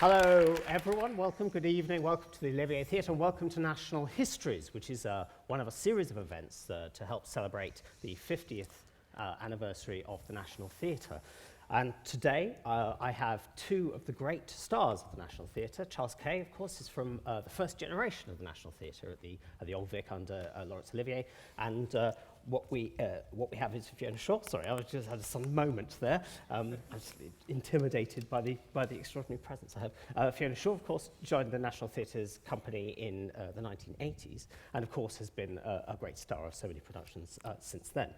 Hello everyone, welcome, good evening, welcome to the Olivier Theatre, and welcome to National Histories, which is one of a series of events to help celebrate the 50th anniversary of the National Theatre. And today I have two of the great stars of the National Theatre. Charles Kay, of course, is from the first generation of the National Theatre at the Old Vic under Laurence Olivier, and what we have is Fiona Shaw. Sorry, I just had some moment there. I was intimidated by the extraordinary presence I have. Fiona Shaw, of course, joined the National Theatre's company in the 1980s, and of course has been a great star of so many productions since then.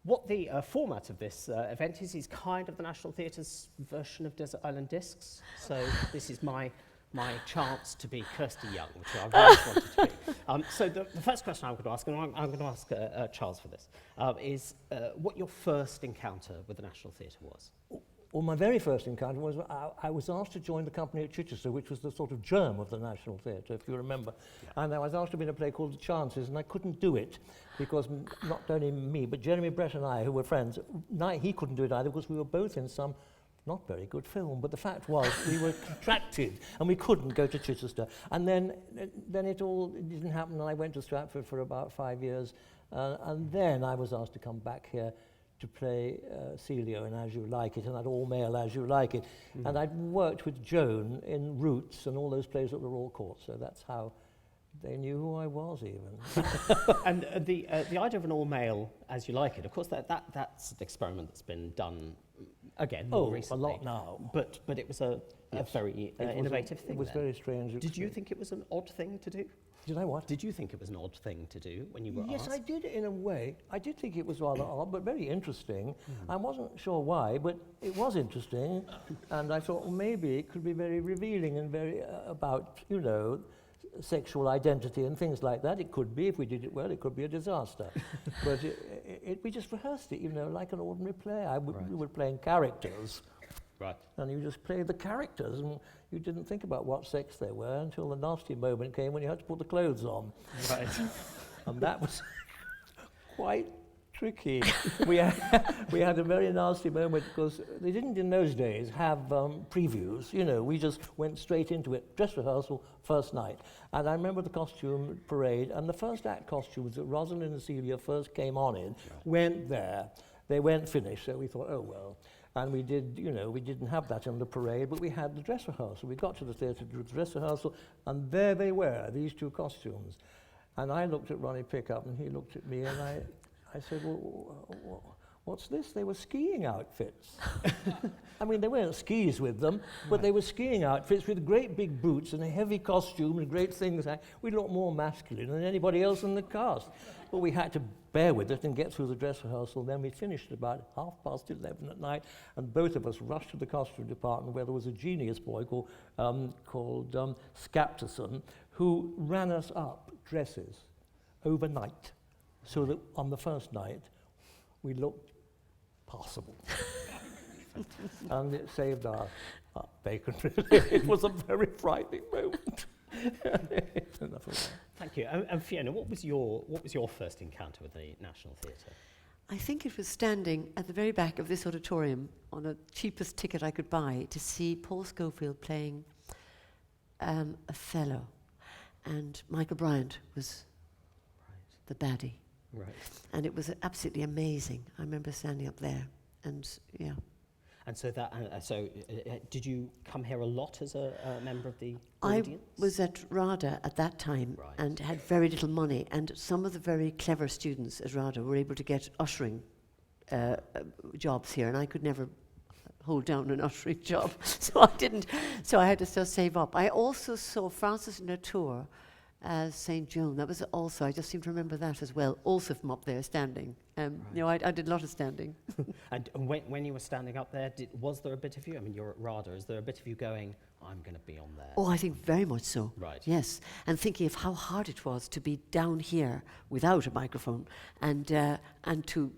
What the format of this event is kind of the National Theatre's version of Desert Island Discs. So this is my chance to be Kirsty Young, which I've always wanted to be. So the first question I'm going to ask, and I'm going to ask Charles for this, is what your first encounter with the National Theatre was. Well, my very first encounter was I was asked to join the company at Chichester, which was the sort of germ of the National Theatre, if you remember. Yeah. And I was asked to be in a play called The Chances, and I couldn't do it because not only me, but Jeremy Brett and I, who were friends, he couldn't do it either because we were both in some not very good film. But the fact was we were contracted and we couldn't go to Chichester. And then it didn't happen, and I went to Stratford for about 5 years. And then I was asked to come back here to play Celio in As You Like It, and that all-male As You Like It. Mm. And I'd worked with Joan in Roots and all those plays at the Royal Court, so that's how they knew who I was even. And the idea of an all-male As You Like It, of course, that's an experiment that's been done again more recently. A lot now. But it was a very innovative thing. It was very strange. Did you think it was an odd thing to do? Did I what? Did you think it was an odd thing to do when you were asked? Yes, I did in a way. I did think it was rather odd, but very interesting. I wasn't sure why, but it was interesting. And I thought, well, maybe it could be very revealing and very about, sexual identity and things like that. It could be, if we did it well, it could be a disaster. But we just rehearsed it, like an ordinary play. We were playing characters. Right. And you just played the characters, and you didn't think about what sex they were until the nasty moment came when you had to put the clothes on. Right. And that was quite tricky. we had a very nasty moment because they didn't in those days have previews. We just went straight into it. Dress rehearsal, first night. And I remember the costume parade, and the first act costumes that Rosalind and Celia first came on in went there. They weren't finished, so we thought, oh well. And we did, we didn't have that in the parade, but we had the dress rehearsal. We got to the theatre to do the dress rehearsal, and there they were, these two costumes. And I looked at Ronnie Pickup, and he looked at me, and I said, well, what's this? They were skiing outfits. I mean, they weren't skis with them, but they were skiing outfits with great big boots and a heavy costume and great things. We looked more masculine than anybody else in the cast. But we had to bear with it and get through the dress rehearsal. Then we finished about 11:30 at night, and both of us rushed to the costume department where there was a genius boy called Skapterson, who ran us up dresses overnight, so that on the first night we looked passable. And it saved our bacon, really. It was a very frightening moment. Enough of that. Thank you. And Fiona, what was your first encounter with the National Theatre? I think it was standing at the very back of this auditorium on the cheapest ticket I could buy to see Paul Schofield playing Othello, and Michael Bryant was the baddie. Right. And it was absolutely amazing. I remember standing up there, and yeah. And so did you come here a lot as a member of the audience? I was at RADA at that time and had very little money, and some of the very clever students at RADA were able to get ushering jobs here, and I could never hold down an ushering job, so I didn't. So I had to still save up. I also saw Francis Latour as St. Joan. That was also, I just seem to remember that as well, also from up there standing. I did a lot of standing. And when you were standing up there, was there a bit of you, I mean, you're at RADA, is there a bit of you going, I'm going to be on there? Oh, I think very much so. Right. Yes, and thinking of how hard it was to be down here without a microphone and to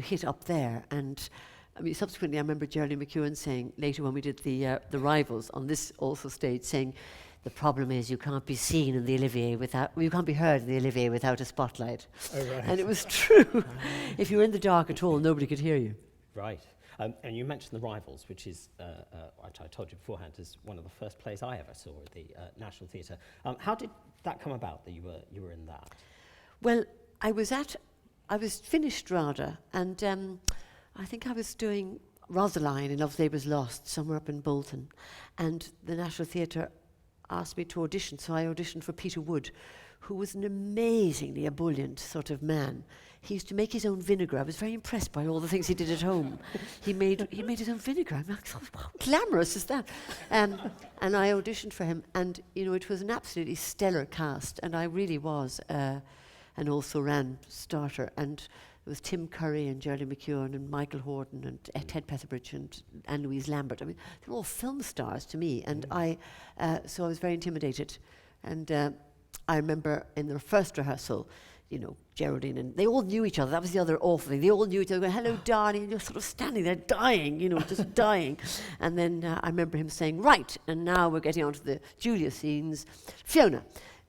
hit up there. And I mean, subsequently, I remember Geraldine McEwen saying later when we did the Rivals on this also stage, saying, the problem is you can't be seen in the Olivier you can't be heard in the Olivier without a spotlight. Oh, right. And it was true. If you were in the dark at all, nobody could hear you. Right. And you mentioned The Rivals, which is, which I told you beforehand, is one of the first plays I ever saw at the National Theatre. How did that come about, that you were in that? Well, I was finished RADA, and I think I was doing Rosaline in Love's Labour's Lost, somewhere up in Bolton, and the National Theatre asked me to audition, so I auditioned for Peter Wood, who was an amazingly ebullient sort of man. He used to make his own vinegar. I was very impressed by all the things he did at home. He made his own vinegar. I'm like, how glamorous is that? And I auditioned for him, and it was an absolutely stellar cast, and I really was an also-ran starter. And there was Tim Curry and Geraldine McEwan and Michael Horton and Ted Petherbridge and Anne-Louise Lambert. I mean, they were all film stars to me, and so I was very intimidated. And I remember in their first rehearsal, Geraldine, and they all knew each other. That was the other awful thing. They all knew each other, going, hello, darling, and you're sort of standing there dying, just dying. And then I remember him saying, right, and now we're getting on to the Julia scenes. Fiona,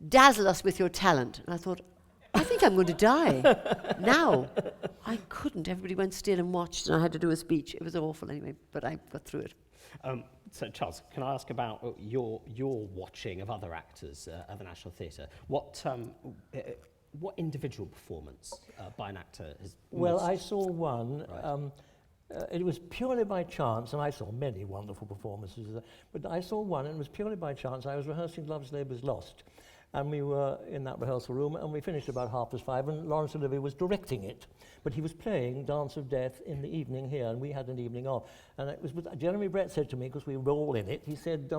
dazzle us with your talent. And I thought, I think I'm going to die now. I couldn't. Everybody went still and watched, and I had to do a speech. It was awful anyway, but I got through it. So, Charles, can I ask about your watching of other actors at the National Theatre? What individual performance by an actor is Well, most... I saw one. Right. It was purely by chance, and I saw many wonderful performances, but I saw one, and it was purely by chance. I was rehearsing Love's Labour's Lost, and we were in that rehearsal room, and we finished about 5:30, and Laurence Olivier was directing it. But he was playing Dance of Death in the evening here, and we had an evening off. And it was Jeremy Brett said to me, because we were all in it, he said,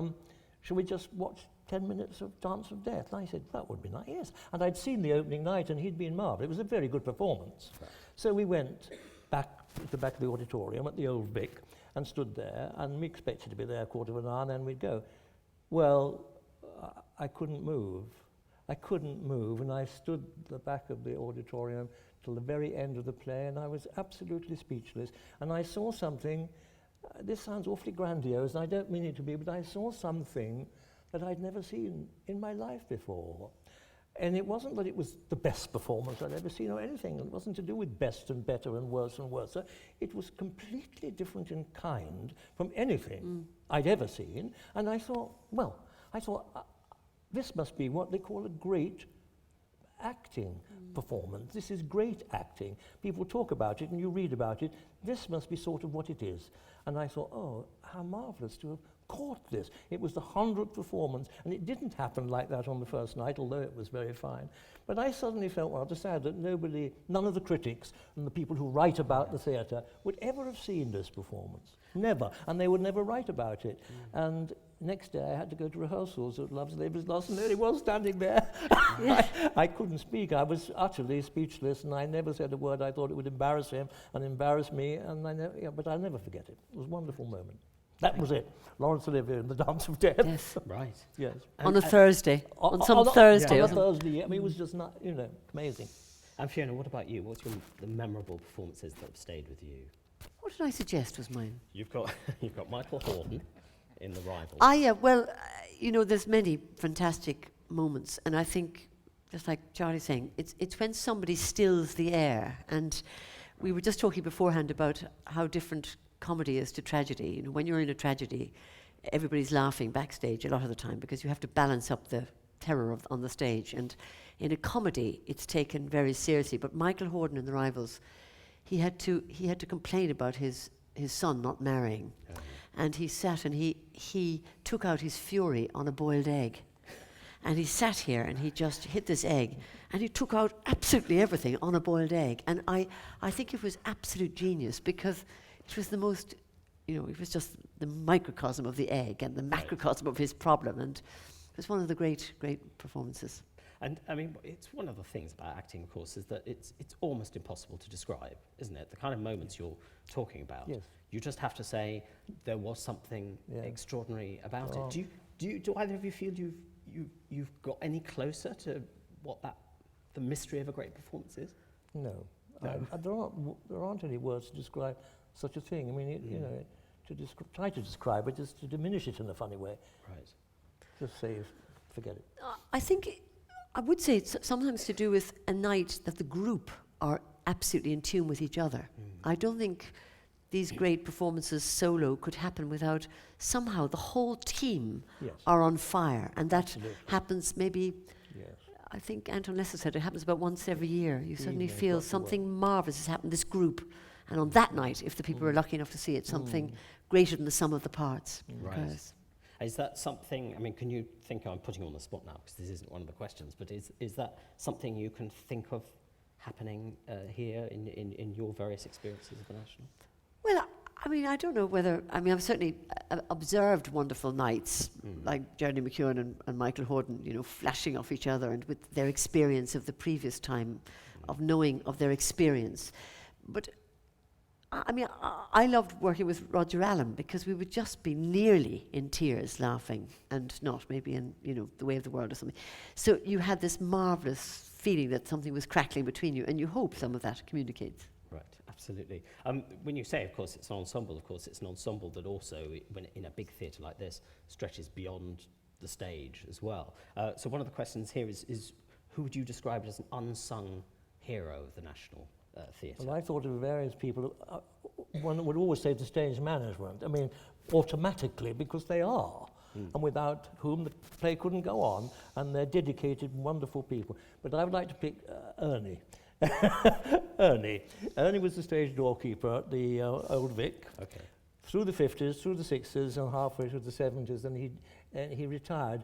shall we just watch 10 minutes of Dance of Death? And I said, that would be nice, yes. And I'd seen the opening night, and he'd been marvellous. It was a very good performance. Right. So we went back at the back of the auditorium at the Old Vic and stood there, and we expected to be there a quarter of an hour, and then we'd go. Well, I couldn't move. And I stood at the back of the auditorium till the very end of the play, and I was absolutely speechless. And I saw something, this sounds awfully grandiose, and I don't mean it to be, but I saw something that I'd never seen in my life before. And it wasn't that it was the best performance I'd ever seen or anything. It wasn't to do with best and better and worse and worse. It was completely different in kind from anything I'd ever seen. And I thought, this must be what they call a great acting performance. This is great acting. People talk about it and you read about it. This must be sort of what it is. And I thought, oh, how marvellous to have caught this. It was the 100th performance, and it didn't happen like that on the first night, although it was very fine. But I suddenly felt rather sad that none of the critics and the people who write about the theatre would ever have seen this performance. Never. And they would never write about it. And next day I had to go to rehearsals at Love's Labour's Lost, and there he was standing there. I couldn't speak. I was utterly speechless, and I never said a word. I thought it would embarrass him and embarrass me, and but I'll never forget it. It was a wonderful moment. That was it. Laurence Olivier in the Dance of Death. Yes. Right. Yes. On a Thursday. On some Thursday. On a Thursday. I mean, it was just not, amazing. And Fiona, what about you? What's the memorable performances that have stayed with you? What did I suggest was mine? You've got Michael Horton in The Rivals. Well, there's many fantastic moments, and I think, just like Charlie's saying, it's when somebody stills the air. And we were just talking beforehand about how different comedy is to tragedy. When you're in a tragedy, everybody's laughing backstage a lot of the time because you have to balance up the terror on the stage. And in a comedy, it's taken very seriously. But Michael Horton in The Rivals, he had to complain about his son not marrying. And he sat and he took out his fury on a boiled egg. And he sat here and he just hit this egg and he took out absolutely everything on a boiled egg. And I think it was absolute genius because it was the most, it was just the microcosm of the egg and the macrocosm of his problem. And it was one of the great, great performances. And I mean, it's one of the things about acting, of course, is that it's almost impossible to describe, isn't it? The kind of moments you're talking about. Yes. You just have to say there was something extraordinary about it. Do either of you feel you've got any closer to what the mystery of a great performance is? No. There aren't any words to describe such a thing. I mean, try to describe it is to diminish it in a funny way. Right. Just say, forget it. I would say it's sometimes to do with a night that the group are absolutely in tune with each other. I don't think these great performances solo could happen without somehow the whole team Yes. are on fire. And that Absolutely. happens maybe, Yes. I think Anton Lesser said it happens about once every year. You suddenly Evening feel across the something marvellous has happened, this group. And on that night, if the people are lucky enough to see it, something greater than the sum of the parts Right. occurs. Is that something, I mean, can you think, I'm putting you on the spot now because this isn't one of the questions, but is that something you can think of happening here in your various experiences of the National? Well, I mean, I don't know whether, I mean, I've certainly observed wonderful nights, like Jeremy McEwen and Michael Horton, you know, flashing off each other and with their experience of the previous time, of knowing of their experience. But, I mean, I loved working with Roger Allen because we would just be nearly in tears laughing and not maybe in, you know, The Way of the World or something. So you had this marvellous feeling that something was crackling between you, and you hope some of that communicates. Right, absolutely. When you say, of course, it's an ensemble, of course, it's an ensemble that also, when in a big theatre like this, stretches beyond the stage as well. So one of the questions here is who would you describe as an unsung hero of the National Theatre? Well, I thought of various people. One would always say the stage management. I mean, automatically, because they are, and without whom the play couldn't go on, and they're dedicated, wonderful people. But I would like to pick Ernie. Ernie was the stage doorkeeper at the Old Vic. Okay. Through the 50s, through the 60s, and halfway through the 70s, and he retired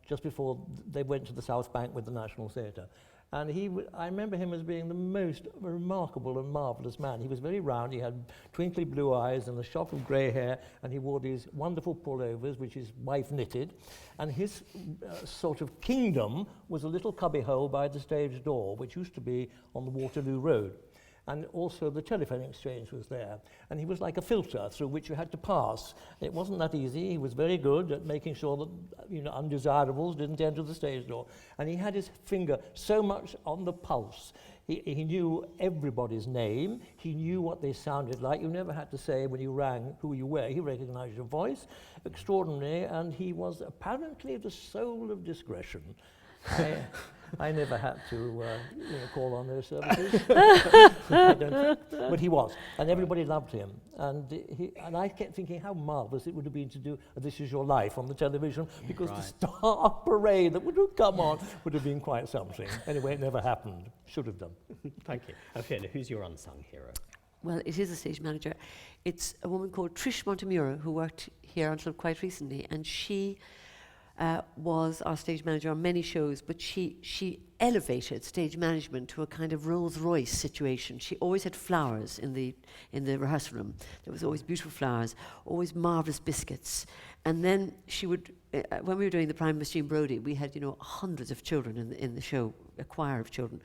just before they went to the South Bank with the National Theatre. And I remember him as being the most remarkable and marvellous man. He was very round, he had twinkly blue eyes and a shock of grey hair, and he wore these wonderful pullovers, which his wife knitted. And his sort of kingdom was a little cubbyhole by the stage door, which used to be on the Waterloo Road. And also the telephone exchange was there. And he was like a filter through which you had to pass. It wasn't that easy. He was very good at making sure that, you know, undesirables didn't enter the stage door. And he had his finger so much on the pulse. He knew everybody's name. He knew what they sounded like. You never had to say when you rang who you were. He recognized your voice. Extraordinary. And he was apparently the soul of discretion. I never had to call on those services. But he was, and everybody loved him. And I kept thinking how marvellous it would have been to do This Is Your Life on the television, because the star parade that would have come on would have been quite something. Anyway, it never happened. Should have done. Thank you. Fiona, who's your unsung hero? Well, it is a stage manager. It's a woman called Trish Montemura who worked here until quite recently, and she was our stage manager on many shows, but she elevated stage management to a kind of Rolls-Royce situation. She always had flowers in the rehearsal room. There was always beautiful flowers, always marvellous biscuits. And then she would, when we were doing the Prime Machine Brodie, we had, you know, hundreds of children in the show, a choir of children.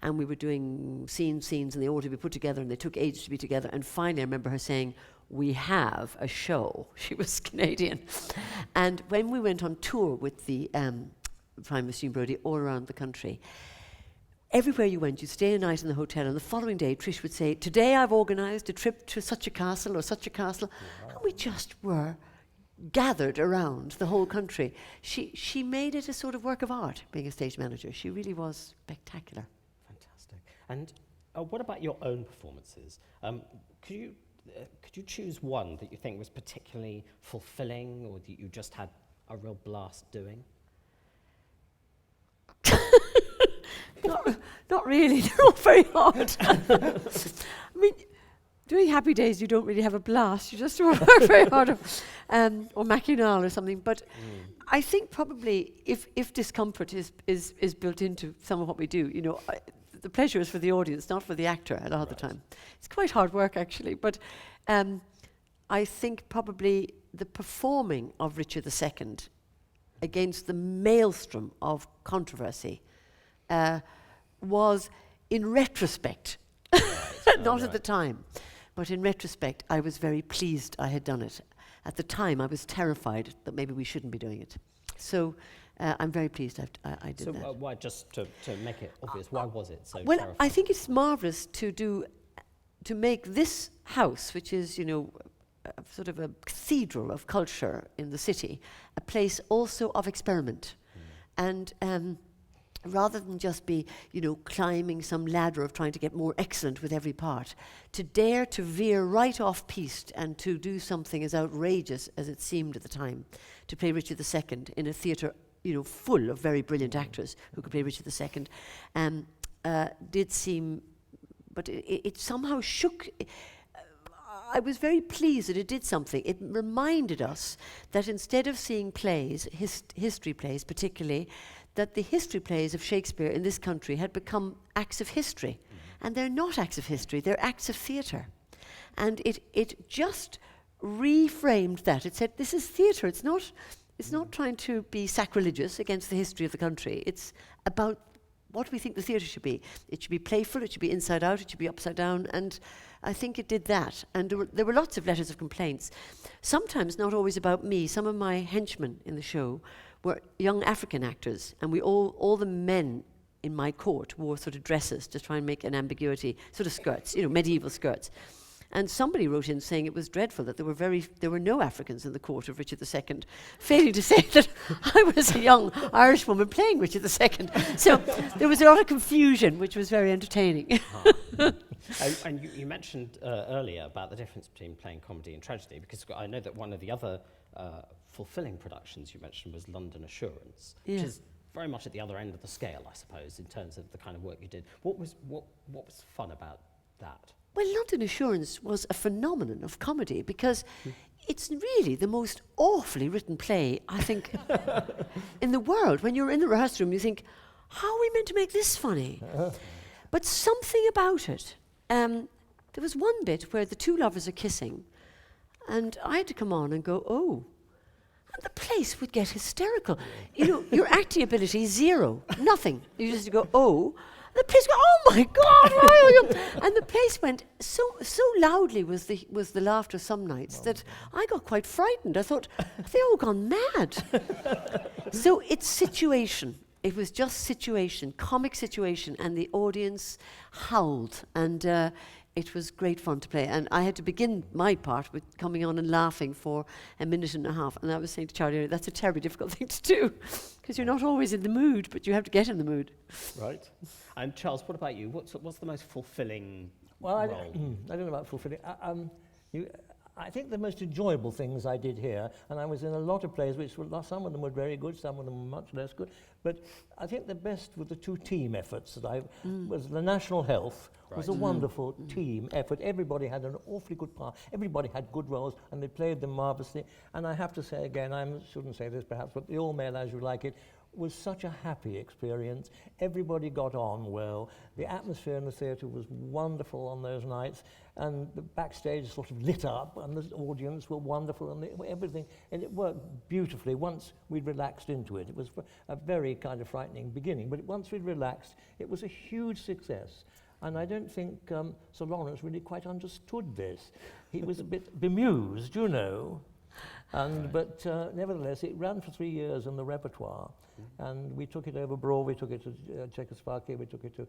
And we were doing scenes, and they all had to be put together, and they took ages to be together. And finally, I remember her saying, "We have a show." She was Canadian. And when we went on tour with the Prime Machine Brodie all around the country, everywhere you went, you'd stay a night in the hotel, and the following day, Trish would say, "Today I've organised a trip to such a castle or such a castle." Wow. And we just were gathered around the whole country. She made it a sort of work of art, being a stage manager. She really was spectacular. Fantastic. And what about your own performances? Could you choose one that you think was particularly fulfilling, or that you just had a real blast doing? Not really. They're all very hard. I mean, doing Happy Days, you don't really have a blast. You just work very hard. Or Mackinac or something. But I think probably if discomfort is built into some of what we do, you know, the pleasure is for the audience, not for the actor a lot of the time. It's quite hard work, actually. But I think probably the performing of Richard II against the maelstrom of controversy was, in retrospect, not at the time, but in retrospect, I was very pleased I had done it. At the time, I was terrified that maybe we shouldn't be doing it. So I'm very pleased I did that. So why, just to make it obvious, why was it so well, terrifying? I think it's marvellous to make this house, which is, you know, sort of a cathedral of culture in the city, a place also of experiment. And rather than just be, climbing some ladder of trying to get more excellent with every part, to dare to veer right off piste and to do something as outrageous as it seemed at the time, to play Richard II in a theatre, full of very brilliant actors who could play Richard II, did seem, but it somehow shook. I was very pleased that it did something. It reminded us that instead of seeing plays, history plays particularly, that the history plays of Shakespeare in this country had become acts of history. And they're not acts of history, they're acts of theatre. And it just reframed that. It said, this is theatre. It's not trying to be sacrilegious against the history of the country. It's about what we think the theatre should be. It should be playful, it should be inside out, it should be upside down, and I think it did that. And there were lots of letters of complaints, sometimes not always about me. Some of my henchmen in the show were young African actors, and we all the men in my court wore sort of dresses to try and make an ambiguity, sort of skirts, medieval skirts. And somebody wrote in saying it was dreadful that there were no Africans in the court of Richard II, failing to say that I was a young Irish woman playing Richard II. So there was a lot of confusion, which was very entertaining. And you mentioned earlier about the difference between playing comedy and tragedy, because I know that one of the other fulfilling productions you mentioned was London Assurance, which is very much at the other end of the scale, I suppose, in terms of the kind of work you did. What was fun about that? Well, London Assurance was a phenomenon of comedy because it's really the most awfully written play, I think, in the world. When you're in the rehearsal room, you think, how are we meant to make this funny? But something about it. There was one bit where the two lovers are kissing, and I had to come on and go, oh. And the place would get hysterical. Your acting ability is zero, nothing. You just go, oh. The place went, oh my God, why are you? And the place went so loudly was the laughter some nights that I got quite frightened. I thought, have they all gone mad? So it's situation. It was just situation, comic situation, and the audience howled. And it was great fun to play. And I had to begin my part with coming on and laughing for a minute and a half. And I was saying to Charlie, that's a terribly difficult thing to do, because you're not always in the mood, but you have to get in the mood. Right. And Charles, what about you? What's the most fulfilling role? I don't know about fulfilling. I think the most enjoyable things I did here, and I was in a lot of plays, which were, some of them were very good, some of them were much less good, but I think the best were the two team efforts that was the National Health. Right. Was a wonderful team effort. Everybody had an awfully good part. Everybody had good roles, and they played them marvellously. And I have to say again, I shouldn't say this perhaps, but the All Male As You Like It was such a happy experience. Everybody got on well. The atmosphere in the theatre was wonderful on those nights, and the backstage sort of lit up, and the audience were wonderful, and everything, and it worked beautifully once we'd relaxed into it. It was a very kind of frightening beginning, but once we'd relaxed, it was a huge success. And I don't think Sir Lawrence really quite understood this. He was a bit bemused, and but nevertheless, it ran for 3 years in the repertoire. And we took it over abroad, we took it to Czechoslovakia, we took it to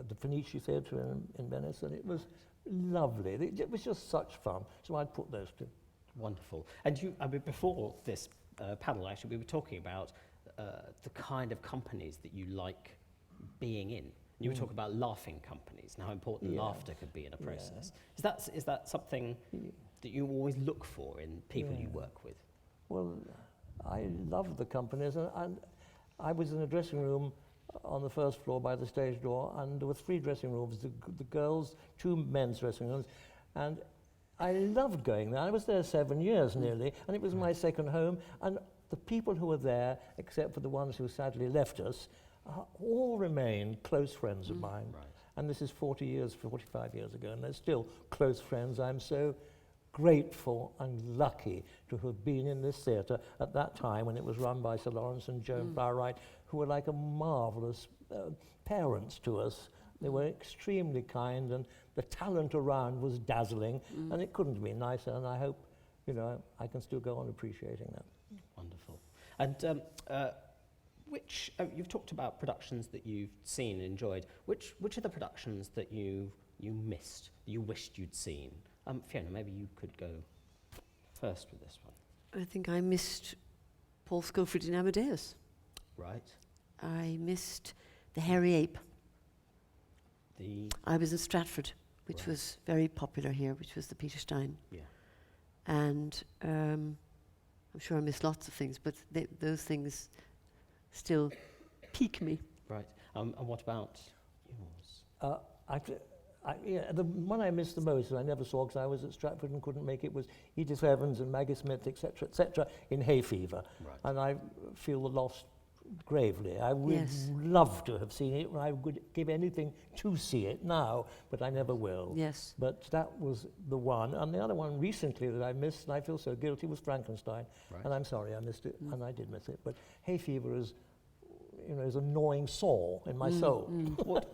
the Fenice Theatre in Venice, and it was lovely. It was just such fun. So I'd put those two. Wonderful. And before this panel, actually, we were talking about the kind of companies that you like being in. You were talking about laughing companies and how important laughter could be in a process. Is that something that you always look for in people you work with? Well, I love the companies, and I was in a dressing room on the first floor by the stage door, and there were 3 dressing rooms, the girls, 2 men's dressing rooms, and I loved going there. I was there 7 years nearly, and it was my second home, and the people who were there, except for the ones who sadly left us, all remained close friends of mine. Right. And this is 45 years ago, and they're still close friends. I'm so grateful and lucky to have been in this theatre at that time when it was run by Sir Lawrence and Joan Flower-Wright, who were like a marvellous parents to us. They were extremely kind, and the talent around was dazzling, and it couldn't be nicer, and I hope, I can still go on appreciating that. Wonderful. And you've talked about productions that you've seen and enjoyed. Which are the productions that you missed, you wished you'd seen? Fiona, maybe you could go first with this one. I think I missed Paul Scofield in Amadeus. Right. I missed the Hairy Ape. I was in Stratford, which was very popular here, which was the Peter Stein. Yeah. And I'm sure I missed lots of things, but those things still pique me. Right. And what about yours? The one I missed the most, and I never saw because I was at Stratford and couldn't make it, was Edith Evans and Maggie Smith, etc., in Hay Fever. Right. And I feel the loss gravely. I would love to have seen it, and I would give anything to see it now, but I never will. Yes. But that was the one. And the other one recently that I missed, and I feel so guilty, was Frankenstein. Right. And I'm sorry I missed it, and I did miss it. But Hay Fever is, is a gnawing sore in my soul.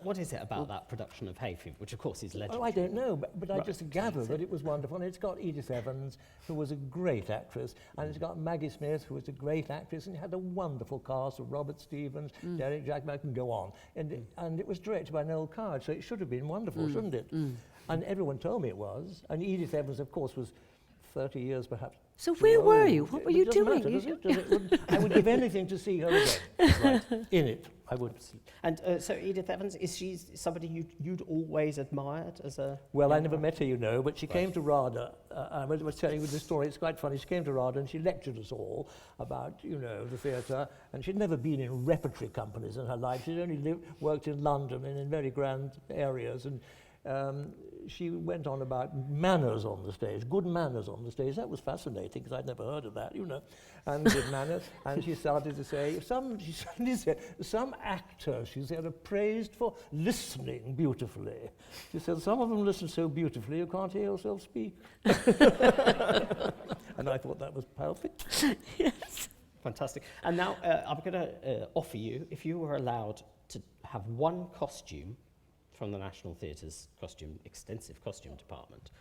What is it about that production of Hay Fever, which of course is legendary? Oh, I don't know, but I Right. just gather that it was wonderful. And it's got Edith Evans, who was a great actress, and it's got Maggie Smith, who was a great actress, and it had a wonderful cast of Robert Stevens, Derek Jackman, I can go on. And it was directed by Noel Coward, so it should have been wonderful, shouldn't it? And everyone told me it was. And Edith Evans, of course, was 30 years perhaps. So where were you? What were you It doesn't doing? matter, does it? I would give anything to see her again. Right. In it, I would. And so Edith Evans, is she somebody you'd always admired as a... Well, I never met her, but she came to RADA. I was telling you the story, it's quite funny. She came to RADA and she lectured us all about, the theatre. And she'd never been in repertory companies in her life. She'd only worked in London and in very grand areas. And she went on about manners on the stage, good manners on the stage. That was fascinating because I'd never heard of that, and good manners. And she started to say, some actors, she said, are praised for listening beautifully. She said, some of them listen so beautifully you can't hear yourself speak. And I thought that was perfect. Yes. Fantastic. And now I'm going to offer you, if you were allowed to have one costume from the National Theatre's extensive costume department,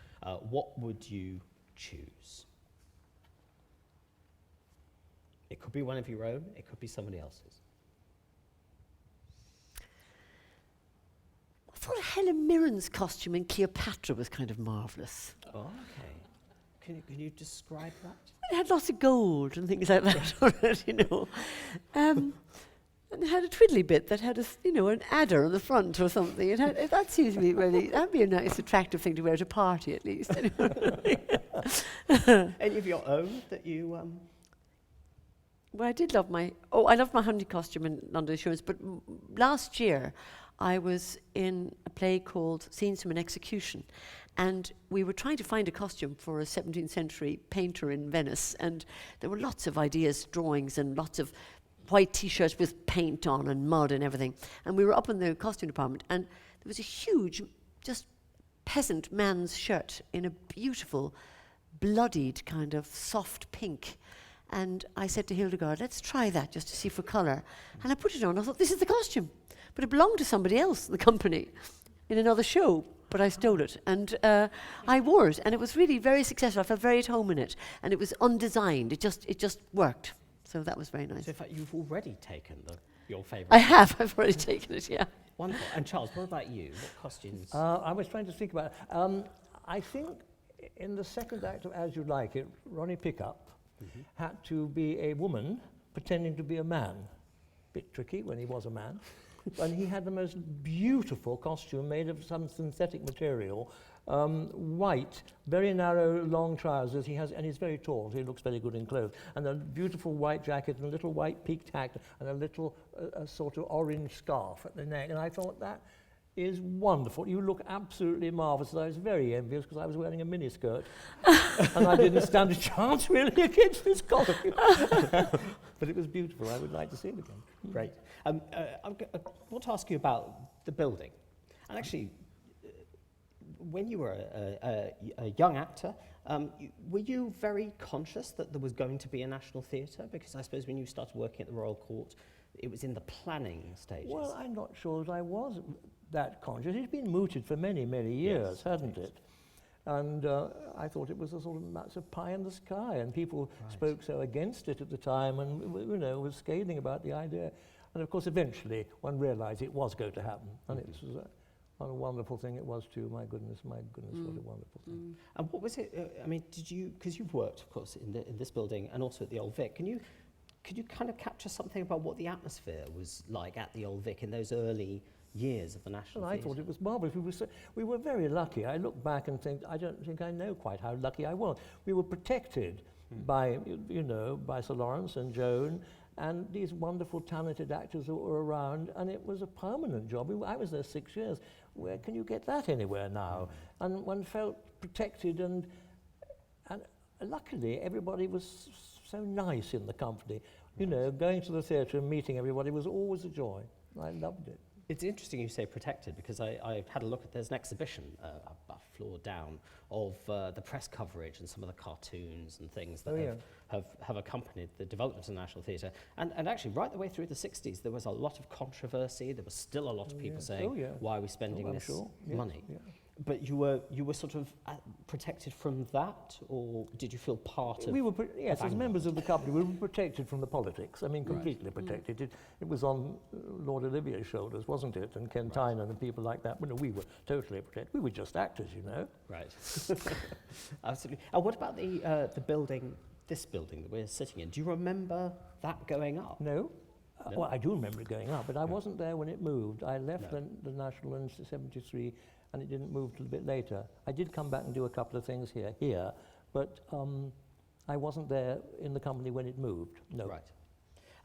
what would you choose? It could be one of your own, it could be somebody else's. I thought Helen Mirren's costume in Cleopatra was kind of marvellous. Oh, okay. Can you describe that? It had lots of gold and things like that on it, and it had a twiddly bit that had an adder on the front or something. That seems to be that'd be a nice, attractive thing to wear at a party at least. Any of your own that you... Well, I did love I loved my hunting costume in London Assurance, but last year I was in a play called Scenes from an Execution, and we were trying to find a costume for a 17th century painter in Venice, and there were lots of ideas, drawings, and lots of white T-shirts with paint on and mud and everything. And we were up in the costume department, and there was a huge, just peasant man's shirt in a beautiful, bloodied kind of soft pink. And I said to Hildegard, let's try that just to see for colour. And I put it on. I thought, this is the costume. But it belonged to somebody else in the company in another show. But I stole it. And I wore it. And it was really very successful. I felt very at home in it. And it was undesigned. It just worked. So that was very nice. So in fact, you've already taken your favourite. I have. I've already taken it, yeah. Wonderful. And Charles, what about you? What costumes? I was trying to think about it. I think in the second act of As You Like It, Ronnie Pickup had to be a woman pretending to be a man. Bit tricky when he was a man. And he had the most beautiful costume made of some synthetic material, white, very narrow, long trousers. And he's very tall, so he looks very good in clothes. And a beautiful white jacket and a little white peaked hat and a little sort of orange scarf at the neck. And I thought, that is wonderful. You look absolutely marvellous. I was very envious because I was wearing a miniskirt and I didn't stand a chance really against this costume. But it was beautiful. I would like to see it again. Great. I want to ask you about the building. And actually, when you were a young actor, were you very conscious that there was going to be a National Theatre? Because I suppose when you started working at the Royal Court, it was in the planning stages. Well, I'm not sure that I was that conscious. It's been mooted for many, many years, hasn't it? And I thought it was a sort of massive pie in the sky, and people spoke so against it at the time and, was scathing about the idea. And of course, eventually, one realised it was going to happen, and it was what a wonderful thing it was too. My goodness, what a wonderful thing. And what was it, did you, because you've worked, of course, in this building and also at the Old Vic, can you Could you kind of capture something about what the atmosphere was like at the Old Vic in those early years of the National Well, I Theatre? thought it was marvellous. We were very lucky. I look back and think, I don't think I know quite how lucky I was. We were protected by, you know, by Sir Lawrence and Joan and these wonderful talented actors that were around, and it was a permanent job. I was there 6 years. Where can you get that anywhere now? And one felt protected, and luckily everybody was so nice in the company. You know, going to the theatre and meeting everybody was always a joy. I loved it. It's interesting you say protected, because I had a look at, there's an exhibition a floor down of the press coverage and some of the cartoons and things that have accompanied the development of the National Theatre. And actually, right the way through the 60s, there was a lot of controversy. There was still a lot of people saying, why are we spending this money? Yeah. But you were sort of protected from that, or did you feel part of? We were, yes, as members of the company, we were protected from the politics. I mean, completely protected. It was on Lord Olivier's shoulders, wasn't it? And Ken Tynan and people like that. Well, no, we were totally protected. We were just actors, you know. Right. Absolutely. What about the building? This building that we're sitting in. Do you remember that going up? No. No? Well, I do remember it going up, but I wasn't there when it moved. I left the National in '73. And it didn't move till a bit later. I did come back and do a couple of things here, but I wasn't there in the company when it moved, no. Right.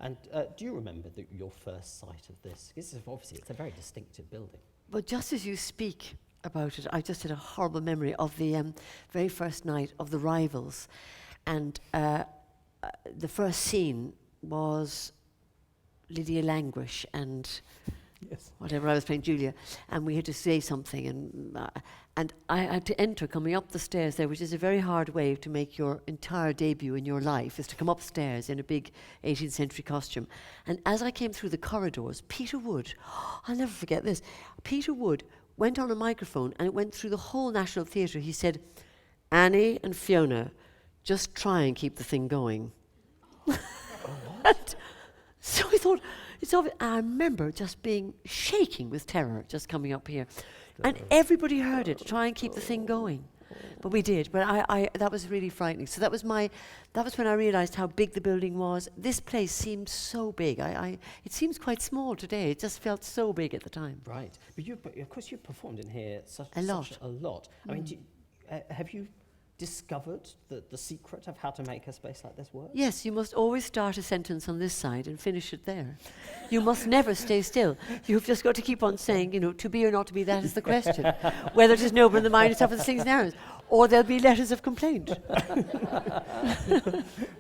And do you remember your first sight of this? Because obviously it's a very distinctive building. Well, just as you speak about it, I just had a horrible memory of the very first night of The Rivals. And the first scene was Lydia Languish and whatever, I was playing Julia, and we had to say something, and I had to enter coming up the stairs there, which is a very hard way to make your entire debut in your life, is to come upstairs in a big 18th century costume. And as I came through the corridors, Peter Wood, I'll never forget this, Peter Wood went on a microphone, and it went through the whole National Theatre. He said, "Annie and Fiona, just try and keep the thing going." And so I thought, it's obvious. I remember just being shaking with terror just coming up here. And everybody heard it, try and keep the thing going. But we did. But I that was really frightening. So that was when I realised how big the building was. This place seemed so big. It seems quite small today. It just felt so big at the time. Right. But of course you've performed in here such A lot. I mean, have you discovered the secret of how to make a space like this work? Yes, you must always start a sentence on this side and finish it there. You must never stay still. You've just got to keep on saying, you know, to be or not to be, that is the question. Whether it is noble in the mind, suffer the things narrows. Or there'll be letters of complaint.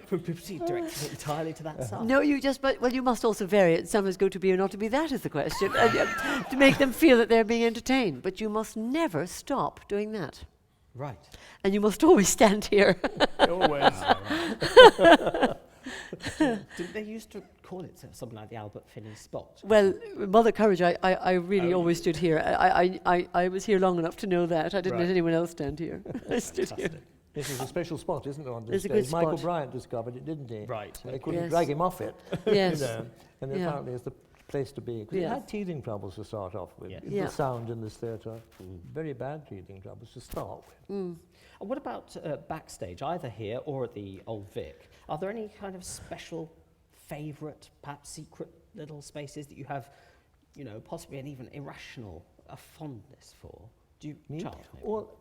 Directed entirely to that side. No, you must also vary it. Some is go to be or not to be, that is the question. To make them feel that they're being entertained. But you must never stop doing that. Right. And you must always stand here. Always. Didn't they used to call it something like the Albert Finney spot? Well, Mother Courage, I really always stood here. I was here long enough to know that. I didn't let anyone else stand here. I stood here. This is a special spot, isn't it, on this It's a good stage? Michael spot. Bryant discovered it, didn't he? Right. And they couldn't Yes. drag him off it. Yes. You know, and apparently it's the place to be. Because it Yeah. had teething troubles to start off with. Yes. Yeah. The sound in this theatre, very bad teething troubles to start with. And what about backstage, either here or at the Old Vic? Are there any kind of special favourite, perhaps secret little spaces that you have, you know, possibly an even irrational fondness for? Do you, Me? Charles, maybe? Well,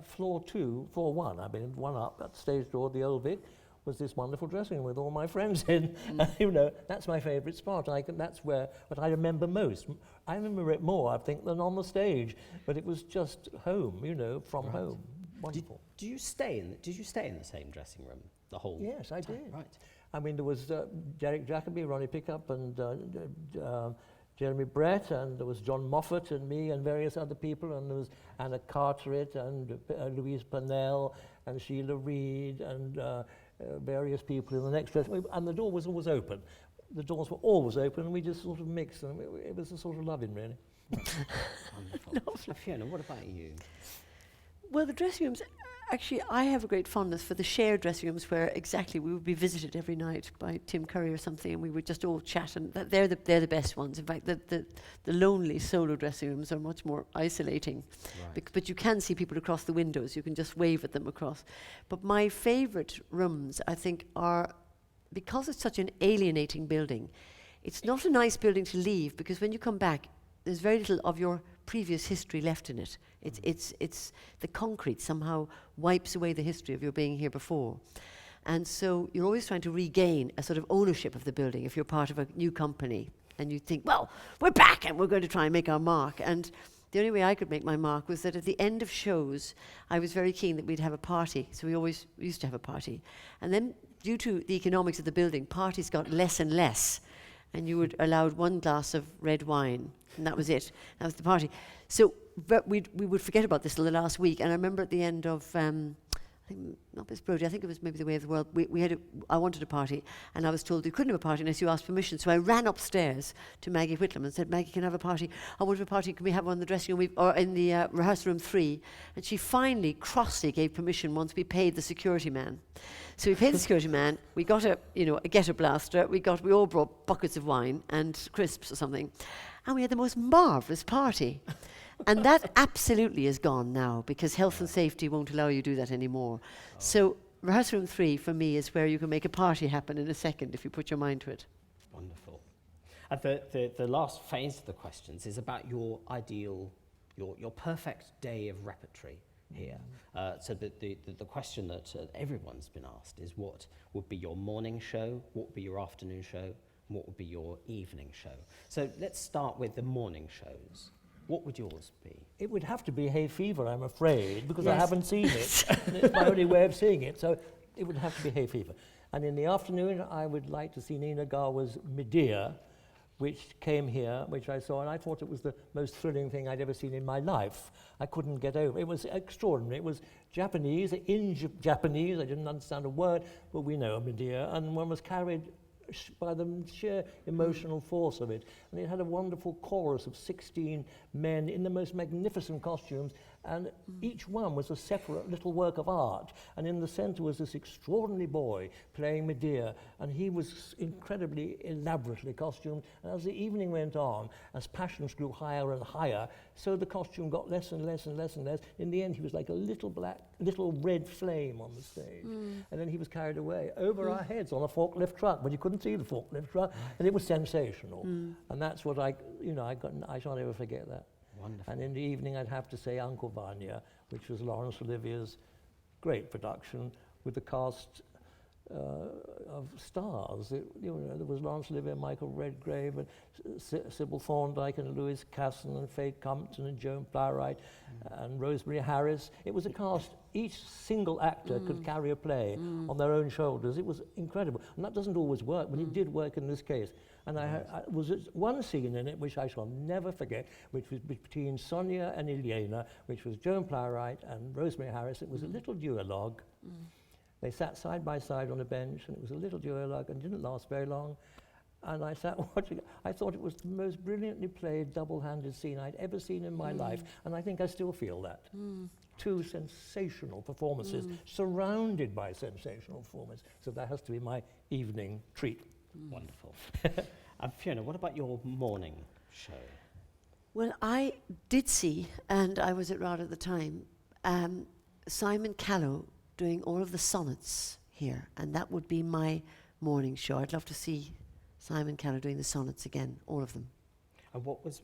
floor 1, I mean, one up at the stage door of the Old Vic, was this wonderful dressing room with all my friends in. You know, that's my favourite spot. That's what I remember most. I remember it more, I think, than on the stage. But it was just home, you know, from home. Wonderful. Did you stay in the same dressing room the whole Yes, I time? did. Right. I mean, there was Derek Jacobi, Ronnie Pickup, and Jeremy Brett, and there was John Moffat and me and various other people, and there was Anna Carteret and Louise Purnell and Sheila Reid and various people in the next dressing room, and the door was always open. The doors were always open, and we just sort of mixed, and it was a sort of loving, really. Wonderful. Fiona, what about you? Well, the dressing rooms, actually, I have a great fondness for the shared dressing rooms where exactly we would be visited every night by Tim Curry or something, and we would just all chat, and they're the best ones. In fact, the lonely solo dressing rooms are much more isolating. Right. But you can see people across the windows. You can just wave at them across. But my favourite rooms, I think, are because it's such an alienating building, it's not a nice building to leave, because when you come back, there's very little of your previous history left in it. It's the concrete somehow wipes away the history of your being here before. And so you're always trying to regain a sort of ownership of the building if you're part of a new company. And you think, well, we're back and we're going to try and make our mark. And the only way I could make my mark was that at the end of shows, I was very keen that we'd have a party. So we always used to have a party. And then, due to the economics of the building, parties got less and less. And you were allowed one glass of red wine, and that was it. That was the party. So we would forget about this till the last week. And I remember at the end of, I think, not Miss Brodie, I think it was maybe The Way of the World, I wanted a party, and I was told you couldn't have a party unless you asked permission. So I ran upstairs to Maggie Whitlam and said, Maggie, can I have a party? I want a party, can we have one in the dressing room, or in the rehearsal room 3? And she finally, crossly gave permission once we paid the security man. So we paid the security man, we got a getter blaster, we all brought buckets of wine and crisps or something, and we had the most marvellous party. And that absolutely is gone now, because health and safety won't allow you to do that anymore. So rehearsal room 3 for me is where you can make a party happen in a second if you put your mind to it. Wonderful. The last phase of the questions is about your ideal, your perfect day of repertory here. So the question that everyone's been asked is, what would be your morning show, what would be your afternoon show, and what would be your evening show? So let's start with the morning shows. What would yours be? It would have to be Hay Fever, I'm afraid, because I Yes. haven't seen it. And it's my only way of seeing it, so it would have to be Hay Fever. And in the afternoon, I would like to see Nina Garwa's Medea, which came here, which I saw, and I thought it was the most thrilling thing I'd ever seen in my life. I couldn't get over it. It was extraordinary. It was Japanese, Japanese. I didn't understand a word, but we know Medea, and one was carried by the sheer emotional force of it. And it had a wonderful chorus of 16 men in the most magnificent costumes, and each one was a separate little work of art. And in the center was this extraordinary boy playing Medea, and he was incredibly elaborately costumed. And as the evening went on, as passions grew higher and higher, so the costume got less and less and less and less. In the end, he was like a little red flame on the stage. And then he was carried away over our heads on a forklift truck, but you couldn't see the forklift truck, and it was sensational. And that's what I shan't ever forget that. Wonderful. And in the evening, I'd have to say Uncle Vanya, which was Laurence Olivier's great production with the cast of stars. There was Laurence Olivier, Michael Redgrave, and Sybil Thorndike, and Louis Casson, and Faye Compton, and Joan Plowright, and Rosemary Harris. It was a cast. Each single actor could carry a play on their own shoulders. It was incredible. And that doesn't always work, but it did work in this case. And I was one scene in it which I shall never forget, which was between Sonia and Ilyena, which was Joan Plowright and Rosemary Harris. It was a little duologue. They sat side by side on a bench, and it was a little duologue, and didn't last very long. And I sat watching it. I thought it was the most brilliantly played double-handed scene I'd ever seen in my life, and I think I still feel that. Two sensational performances, surrounded by sensational performance. So that has to be my evening treat. Wonderful. Fiona, what about your morning show? Well, I did see, and I was at RAD at the time, Simon Callow doing all of the sonnets here, and that would be my morning show. I'd love to see Simon Callow doing the sonnets again, all of them. And what was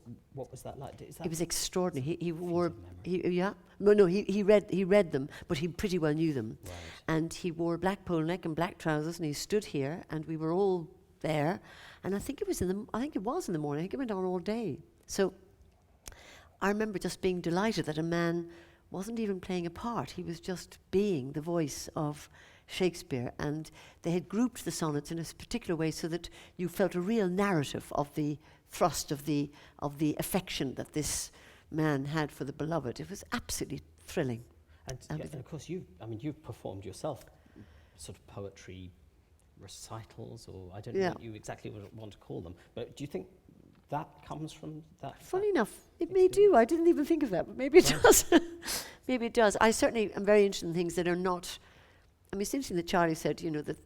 that like? It was extraordinary. He wore he read them, but he pretty well knew them. Right. And he wore a black polo neck and black trousers, and he stood here, and we were all there. And I think it was in the morning. I think it went on all day. So I remember just being delighted that a man wasn't even playing a part. He was just being the voice of Shakespeare, and they had grouped the sonnets in a particular way so that you felt a real narrative of the thrust of the affection that this man had for the beloved. It was absolutely thrilling. And of course, you've performed yourself sort of poetry recitals, or I don't know what you exactly want to call them, but do you think that comes from that? Funny enough, it may do. I didn't even think of that, but maybe it does. Maybe it does. I certainly am very interested in things that are not... I mean, it's interesting that Charlie said, that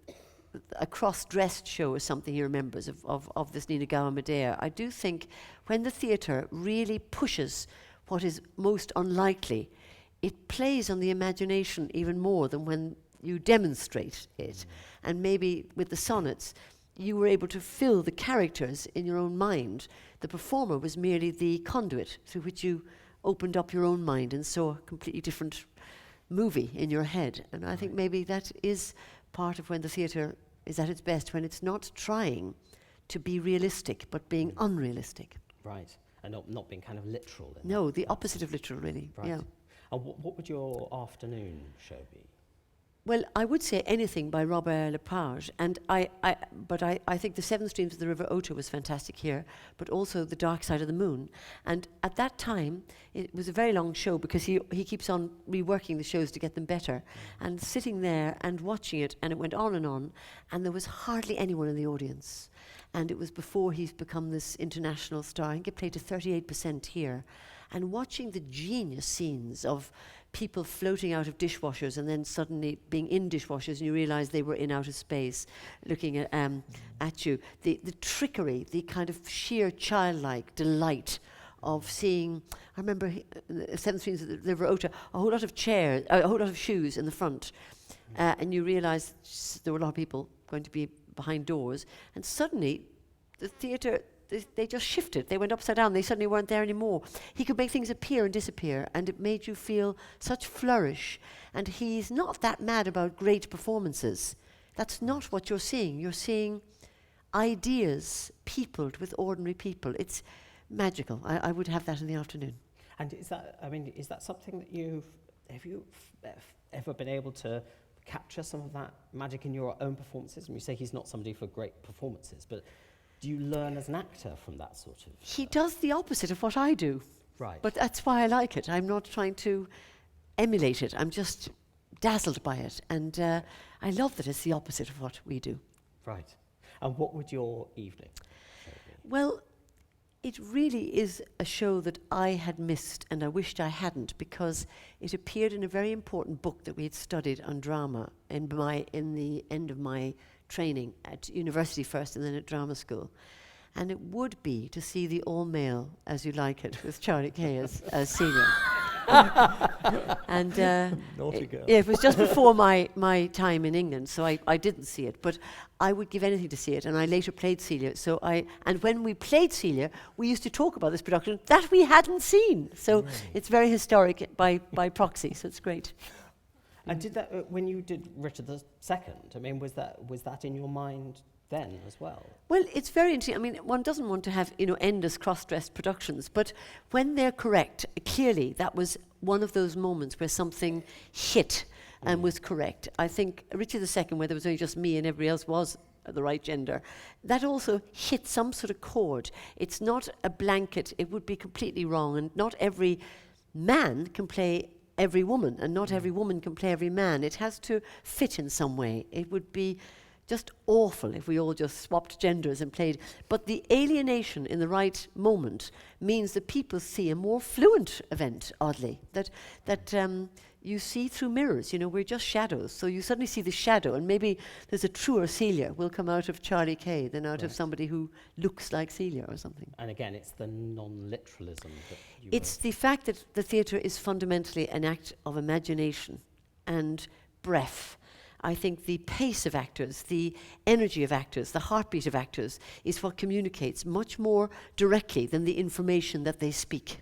a cross-dressed show is something he remembers of this Nina Gower Medea. I do think when the theatre really pushes what is most unlikely, it plays on the imagination even more than when you demonstrate it. And maybe with the sonnets, you were able to fill the characters in your own mind. The performer was merely the conduit through which you opened up your own mind and saw a completely different movie in your head. And I think maybe that is part of when the theatre is at its best, when it's not trying to be realistic, but being unrealistic. Right, and not being kind of literal. No, the opposite of literal, really. Right. Yeah. And what would your afternoon show be? Well, I would say anything by Robert Lepage, and I think The Seven Streams of the River Ota was fantastic here, but also The Dark Side of the Moon. And at that time, it was a very long show because he keeps on reworking the shows to get them better. And sitting there and watching it, and it went on, and there was hardly anyone in the audience. And it was before he's become this international star. I think it played to 38% here. And watching the genius scenes of people floating out of dishwashers and then suddenly being in dishwashers and you realize they were in outer space looking at you. The trickery, the kind of sheer childlike delight of seeing, I remember Seven Streams of the River Ota, a whole lot of chairs, a whole lot of shoes in the front. And you realize there were a lot of people going to be behind doors. And suddenly the theatre, they just shifted. They went upside down. They suddenly weren't there anymore. He could make things appear and disappear, and it made you feel such flourish. And he's not that mad about great performances. That's not what you're seeing. You're seeing ideas peopled with ordinary people. It's magical. I would have that in the afternoon. And is that something that have you ever been able to capture some of that magic in your own performances? And you say he's not somebody for great performances, but do you learn as an actor from that sort of... He does the opposite of what I do. Right. But that's why I like it. I'm not trying to emulate it. I'm just dazzled by it. And I love that it's the opposite of what we do. Right. And what would your evening show be? Well, it really is a show that I had missed and I wished I hadn't, because it appeared in a very important book that we had studied on drama in the end of my training at university first and then at drama school. And it would be to see the all-male As You Like It with Charlie Kay as Celia. And Naughty girl. it was just before my time in England, so I didn't see it, but I would give anything to see it, and I later played Celia. And when we played Celia, we used to talk about this production that we hadn't seen. So it's very historic by proxy, so it's great. And did that, when you did Richard II, I mean, was that in your mind then as well? Well, it's very interesting. I mean, one doesn't want to have, endless cross-dressed productions, but when they're correct, clearly that was one of those moments where something hit and was correct. I think Richard II, where there was only just me and everybody else was the right gender, that also hit some sort of chord. It's not a blanket. It would be completely wrong, and not every man can play every woman, and not every woman can play every man. It has to fit in some way. It would be just awful if we all just swapped genders and played. But the alienation in the right moment means that people see a more fluent event, oddly, that you see through mirrors. We're just shadows. So you suddenly see the shadow, and maybe there's a truer Celia will come out of Charlie Kay than out of somebody who looks like Celia or something. And again, it's the non-literalism that you... It's the fact that the theatre is fundamentally an act of imagination and breath. I think the pace of actors, the energy of actors, the heartbeat of actors is what communicates much more directly than the information that they speak.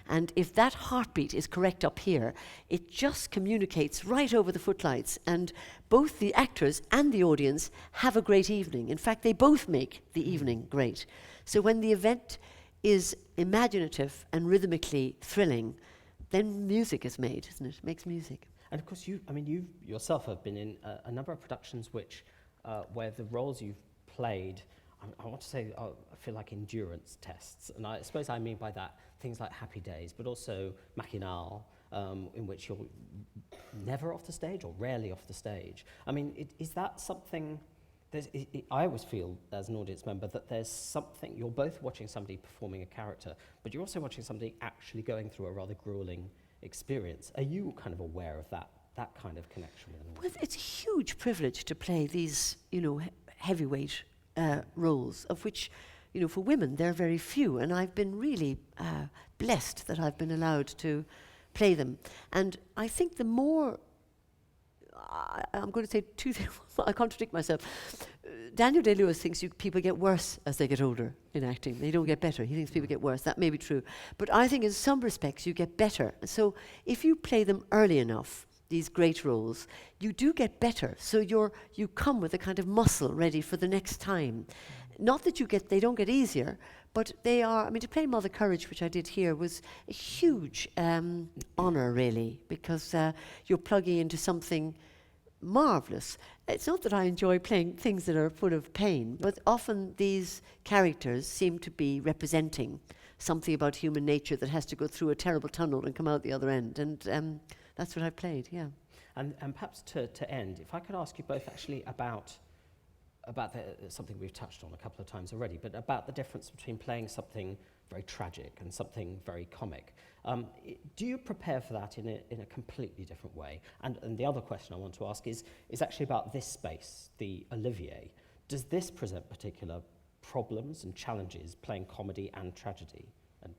And if that heartbeat is correct up here, it just communicates right over the footlights, and both the actors and the audience have a great evening. In fact, they both make the evening great. So when the event is imaginative and rhythmically thrilling, then music is made, isn't it? It makes music. And of course, you yourself have been in a number of productions where the roles you've played, I want to say, I feel like endurance tests. And I suppose I mean by that things like Happy Days, but also Machinal, in which you're never off the stage or rarely off the stage. I mean, is that something... I always feel, as an audience member, that there's something... You're both watching somebody performing a character, but you're also watching somebody actually going through a rather grueling experience. Are you kind of aware of that kind of connection with them? Well, it's a huge privilege to play these, heavyweight roles, of which, for women, there are very few, and I've been really blessed that I've been allowed to play them. And I think the more I'm going to say two things. I contradict myself. Daniel Day-Lewis thinks people get worse as they get older in acting. They don't get better. He thinks people get worse. That may be true. But I think in some respects you get better. So if you play them early enough, these great roles, you do get better. So you come with a kind of muscle ready for the next time. Not that they don't get easier, but they are, I mean, to play Mother Courage, which I did here, was a huge honour, really, because you're plugging into something marvellous. It's not that I enjoy playing things that are full of pain, but often these characters seem to be representing something about human nature that has to go through a terrible tunnel and come out the other end. And that's what I played, yeah. And perhaps to end, if I could ask you both actually about something we've touched on a couple of times already, but about the difference between playing something very tragic and something very comic. Do you prepare for that in a completely different way? And the other question I want to ask is actually about this space, the Olivier. Does this present particular problems and challenges playing comedy and tragedy? And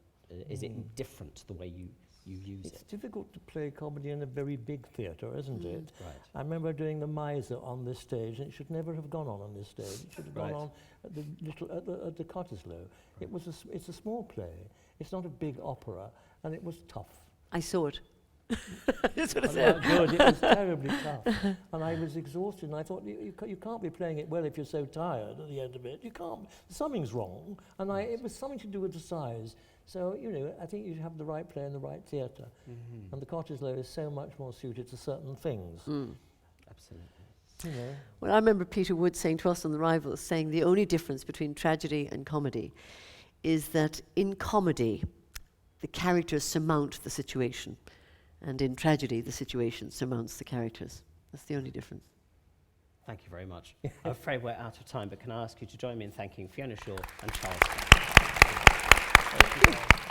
is it different the way you use it? It's difficult to play comedy in a very big theatre, isn't it? Right. I remember doing The Miser on this stage, and it should never have gone on this stage. It should have gone on at the Cottesloe. Right. It's a small play. It's not a big opera, and it was tough. I saw it. That's what I And said. good. It was terribly tough, and I was exhausted. And I thought, you can't be playing it well if you're so tired at the end of it. You can't. Something's wrong, and it was something to do with the size. So, I think you have the right play in the right theatre. Mm-hmm. And the Cottesloe is so much more suited to certain things. Absolutely. Well, I remember Peter Wood saying to us on The Rivals, saying the only difference between tragedy and comedy is that in comedy, the characters surmount the situation. And in tragedy, the situation surmounts the characters. That's the only difference. Thank you very much. I'm afraid we're out of time, but can I ask you to join me in thanking Fiona Shaw and Charles? Thank you.